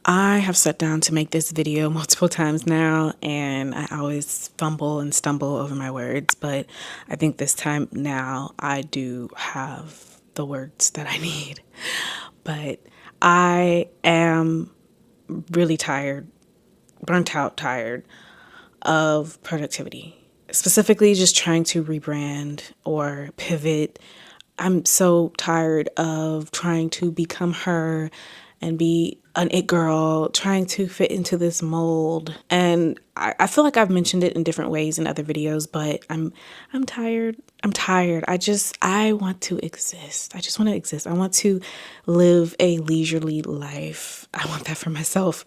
I have sat down to make this video multiple times now, and I always fumble and stumble over my words, but I think this time now I do have the words that I need. But I am really tired, burnt out, tired of productivity, specifically just trying to rebrand or pivot. I'm so tired of trying to become her and be an it girl, trying to fit into this mold. And I feel like I've mentioned it in different ways in other videos, but I'm tired. I'm tired. I want to exist. I just want to exist. I want to live a leisurely life. I want that for myself.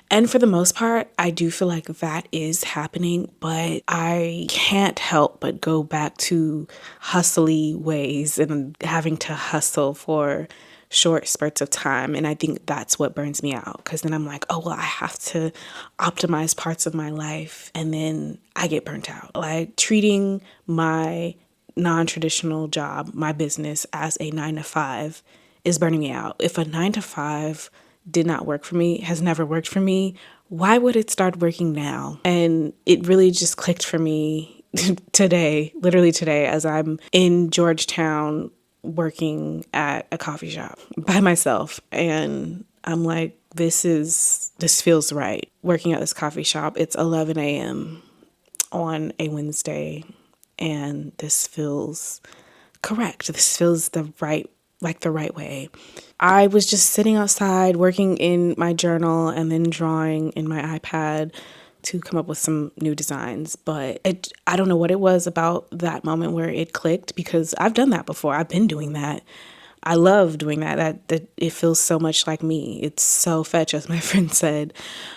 And for the most part, I do feel like that is happening, but I can't help but go back to hustly ways and having to hustle for short spurts of time. And I think that's what burns me out, because then I'm like, oh, well, I have to optimize parts of my life. And then I get burnt out. Like treating my non-traditional job, my business, as a 9 to 5 is burning me out. If a 9 to 5 did not work for me, has never worked for me, why would it start working now? And it really just clicked for me today, literally today, as I'm in Georgetown working at a coffee shop by myself. And I'm like, this feels right. Working at this coffee shop, it's 11 a.m. on a Wednesday, and this feels correct. This feels the right way. I was just sitting outside working in my journal and then drawing in my iPad to come up with some new designs. But I don't know what it was about that moment where it clicked, because I've done that before. I've been doing that. I love doing that. That it feels so much like me. It's so fetch, as my friend said.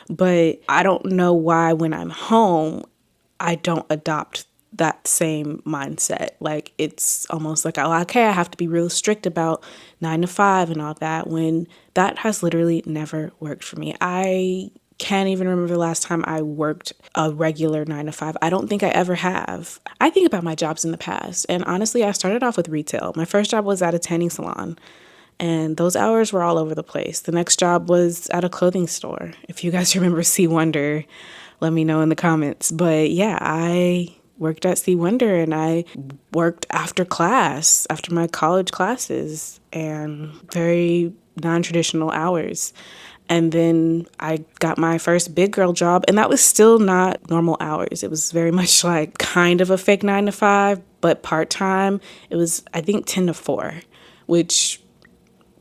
But I don't know why when I'm home, I don't adopt that same mindset. Like, it's almost like, oh, okay, I have to be real strict about 9 to 5 and all that, when that has literally never worked for me. I can't even remember the last time I worked a regular 9 to 5. I don't think I ever have. I think about my jobs in the past, and honestly, I started off with retail. My first job was at a tanning salon, and those hours were all over the place. The next job was at a clothing store. If you guys remember C. Wonder, let me know in the comments. But yeah, I worked at C. Wonder, and I worked after class, after my college classes, and very non-traditional hours. And then I got my first big girl job, and that was still not normal hours. It was very much like kind of a fake 9 to 5, but part-time. It was, I think, 10 to 4, which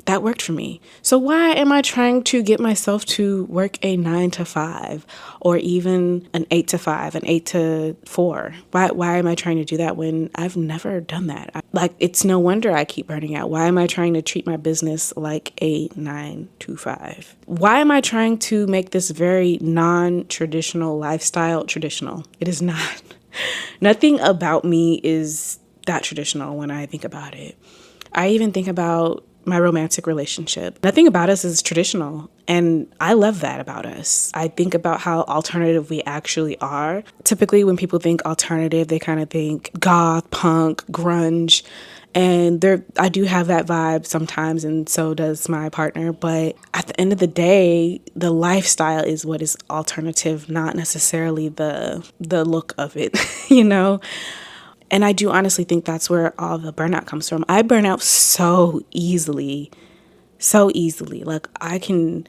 that worked for me. So why am I trying to get myself to work a 9 to 5 or even an 8 to 5, an 8 to 4? Why am I trying to do that when I've never done that? It's no wonder I keep burning out. Why am I trying to treat my business like a 9 to 5? Why am I trying to make this very non-traditional lifestyle traditional? It is not. Nothing about me is that traditional when I think about it. I even think about my romantic relationship. Nothing about us is traditional, and I love that about us. I think about how alternative we actually are. Typically, when people think alternative, they kind of think goth, punk, grunge, and I do have that vibe sometimes, and so does my partner. But at the end of the day, the lifestyle is what is alternative, not necessarily the look of it, you know? And I do honestly think that's where all the burnout comes from. I burn out so easily, so easily. Like, I can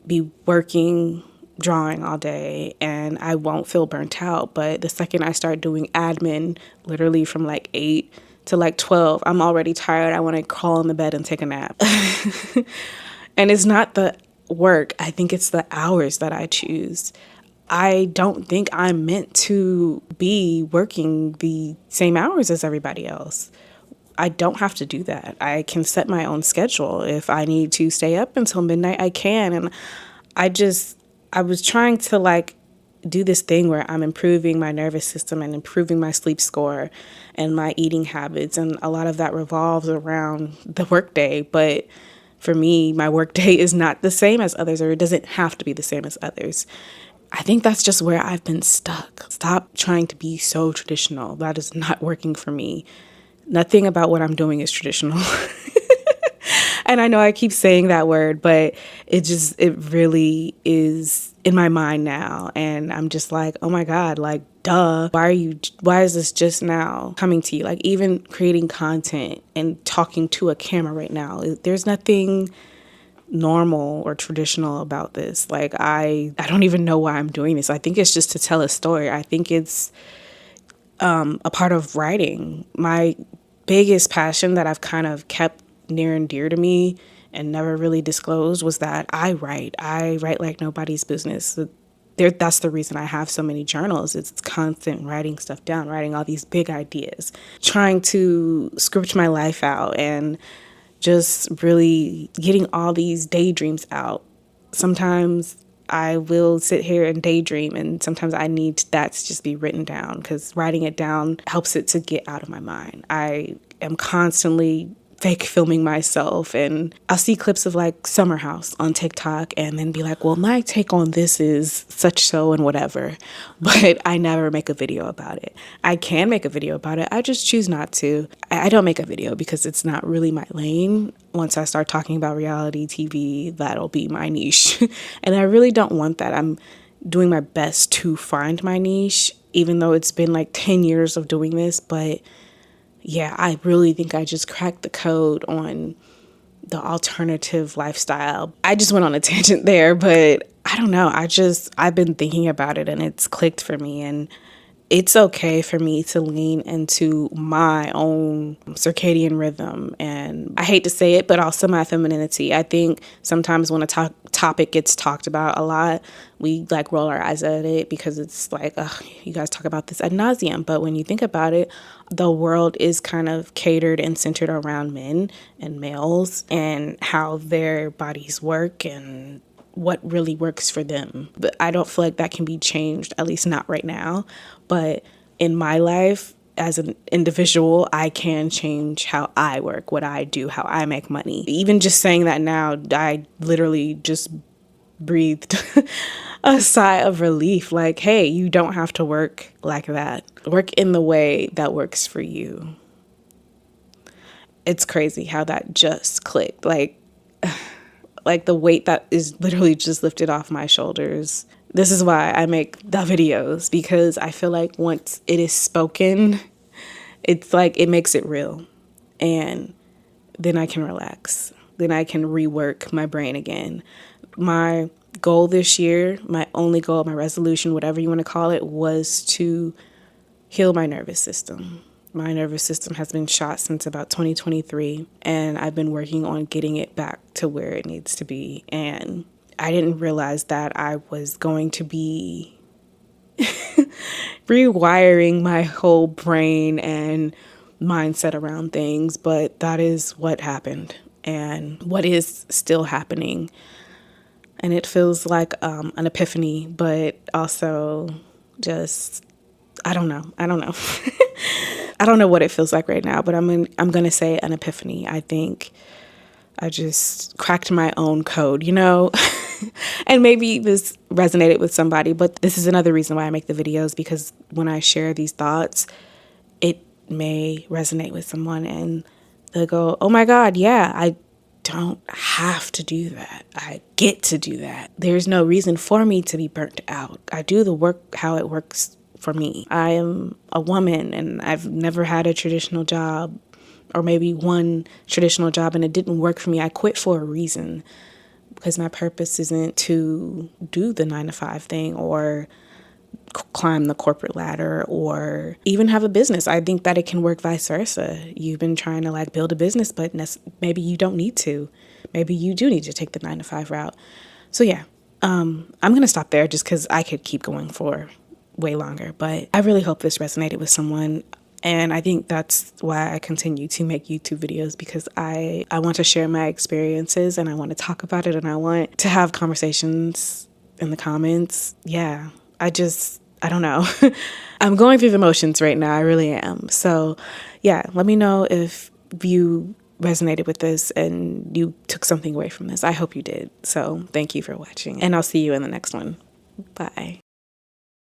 be working, drawing all day, and I won't feel burnt out. But the second I start doing admin, literally from like 8 to like 12, I'm already tired. I want to crawl in the bed and take a nap. And it's not the work. I think it's the hours that I choose. I don't think I'm meant to be working the same hours as everybody else. I don't have to do that. I can set my own schedule. If I need to stay up until midnight, I can. And I was trying to do this thing where I'm improving my nervous system and improving my sleep score and my eating habits. And a lot of that revolves around the workday. But for me, my workday is not the same as others, or it doesn't have to be the same as others. I think that's just where I've been stuck. Stop trying to be so traditional. That is not working for me. Nothing about what I'm doing is traditional. And I know I keep saying that word, but it really is in my mind now. And I'm just like, oh my God, like, duh. Why is this just now coming to you? Like, even creating content and talking to a camera right now, there's nothing normal or traditional about this. Like, I don't even know why I'm doing this. I think it's just to tell a story. I think it's a part of writing. My biggest passion that I've kind of kept near and dear to me and never really disclosed was that I write. I write like nobody's business. That's the reason I have so many journals. It's constant writing stuff down, writing all these big ideas, trying to script my life out and just really getting all these daydreams out. Sometimes I will sit here and daydream, and sometimes I need that to just be written down because writing it down helps it to get out of my mind. I am constantly fake filming myself, and I'll see clips of like Summer House on TikTok and then be like, well, my take on this is such so and whatever, but I never make a video about it. I can make a video about it. I just choose not to. I don't make a video because it's not really my lane. Once I start talking about reality TV, that'll be my niche. And I really don't want that. I'm doing my best to find my niche, even though it's been like 10 years of doing this, but yeah, I really think I just cracked the code on the alternative lifestyle. I just went on a tangent there, but I don't know. I've been thinking about it and it's clicked for me. And it's okay for me to lean into my own circadian rhythm. And I hate to say it, but also my femininity. I think sometimes when a topic gets talked about a lot, we like roll our eyes at it because it's like, ugh, you guys talk about this ad nauseum. But when you think about it, the world is kind of catered and centered around men and males and how their bodies work and what really works for them. But I don't feel like that can be changed, at least not right now. But in my life, as an individual, I can change how I work, what I do, how I make money. Even just saying that now, I literally just breathed a sigh of relief. Like, hey, you don't have to work like that. Work in the way that works for you. It's crazy how that just clicked. Like the weight that is literally just lifted off my shoulders. This is why I make the videos, because I feel like once it is spoken, it's like it makes it real. And then I can relax. Then I can rework my brain again. My goal this year, my only goal, my resolution, whatever you want to call it, was to heal my nervous system. My nervous system has been shot since about 2023, and I've been working on getting it back to where it needs to be. And I didn't realize that I was going to be rewiring my whole brain and mindset around things, but that is what happened and what is still happening. And it feels like an epiphany, but also just, I don't know. I don't know what it feels like right now, but I'm going to say an epiphany. I think I just cracked my own code, you know? And maybe this resonated with somebody, but this is another reason why I make the videos, because when I share these thoughts, it may resonate with someone and they'll go, oh my God, yeah, I don't have to do that. I get to do that. There's no reason for me to be burnt out. I do the work how it works for me. I am a woman and I've never had a traditional job, or maybe one traditional job, and it didn't work for me. I quit for a reason, because my purpose isn't to do the 9-to-5 thing or climb the corporate ladder or even have a business. I think that it can work vice versa. You've been trying to like build a business, but maybe you don't need to. Maybe you do need to take the 9-to-5 route. So yeah, I'm going to stop there just because I could keep going for way longer, but I really hope this resonated with someone. And I think that's why I continue to make YouTube videos, because I want to share my experiences and I want to talk about it and I want to have conversations in the comments. Yeah, I don't know. I'm going through the motions right now. I really am. So yeah, let me know if you resonated with this and you took something away from this. I hope you did. So thank you for watching, and I'll see you in the next one. Bye.